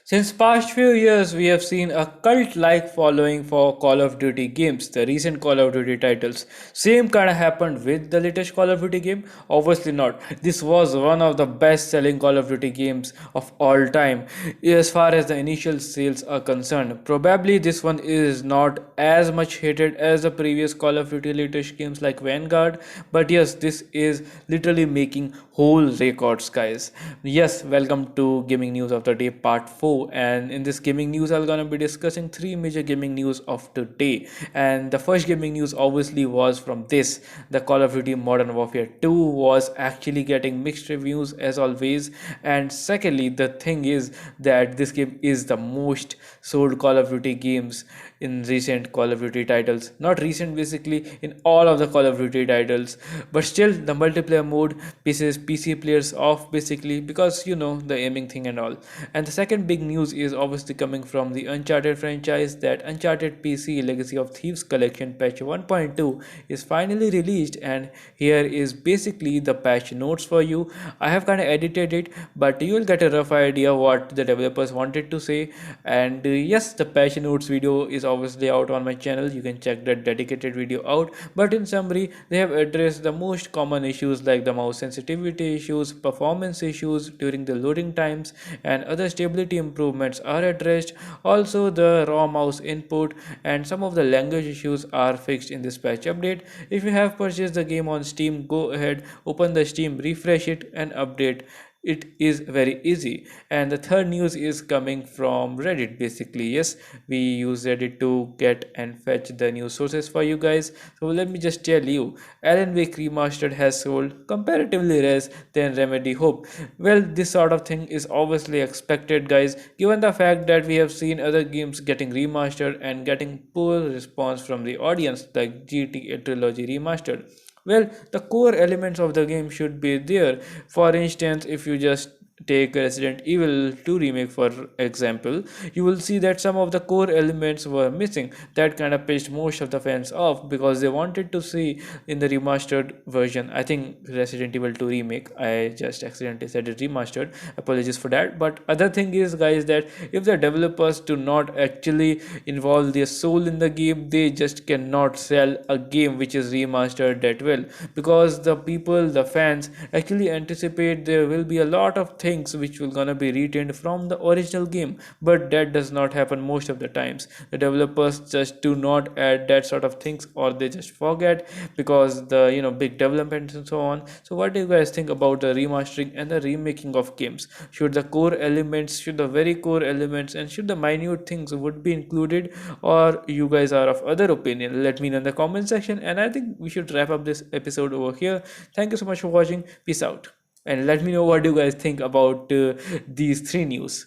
Since past few years, we have seen a cult-like following for Call of Duty games, the recent Call of Duty titles. Same kind of happened with the latest Call of Duty game? Obviously not. This was one of the best-selling Call of Duty games of all time, as far as the initial sales are concerned. Probably this one is not as much hated as the previous Call of Duty latest games like Vanguard, but yes, this is literally making whole records, guys. Yes, welcome to Gaming News of the Day Part 4. And in this gaming news, I'm gonna be discussing three major gaming news of today. And the first gaming news obviously was from this. The Call of Duty Modern Warfare 2 was actually getting mixed reviews as always. And secondly, the thing is that this game is the most sold Call of Duty games in recent Call of Duty titles. Not recent, basically, in all of the Call of Duty titles. But still, the multiplayer mode pisses PC players off, basically, because the aiming thing and all. And the second big news is obviously coming from the Uncharted franchise, that Uncharted PC Legacy of Thieves Collection patch 1.2 is finally released, and here is basically the patch notes for you. I have kind of edited it, but you will get a rough idea what the developers wanted to say. And yes, the patch notes video is obviously out on my channel. You can check that dedicated video out. But in summary, they have addressed the most common issues like the mouse sensitivity issues, performance issues during the loading times, and other stability improvements are addressed. Also, the raw mouse input and some of the language issues are fixed in this patch update. If you have purchased the game on Steam, go ahead, open the Steam, refresh it, and update. It is very easy. And the third news is coming from Reddit, basically. Yes, we use Reddit to get and fetch the news sources for you guys. So let me just tell you, Alan Wake Remastered has sold comparatively less than Remedy Hope. Well, this sort of thing is obviously expected, guys, given the fact that we have seen other games getting remastered and getting poor response from the audience, like GTA Trilogy Remastered. Well, the core elements of the game should be there. For instance, if you just take Resident Evil 2 remake for example, you will see that some of the core elements were missing. That kind of pissed most of the fans off because they wanted to see in the remastered version. I think Resident Evil 2 remake, I just accidentally said it remastered, apologies for that. But other thing is, guys, that if the developers do not actually involve their soul in the game, they just cannot sell a game which is remastered that well, because the people, the fans actually anticipate there will be a lot of things which will gonna be retained from the original game, but that does not happen most of the times. The developers just do not add that sort of things, or they just forget because the big developments and so on. So what do you guys think about the remastering and the remaking of games? Should the core elements, should the very core elements, and should the minute things would be included, or you guys are of other opinion? Let me know in the comment section, and I think we should wrap up this episode over here. Thank you so much for watching. Peace out, and let me know what you guys think about these three news.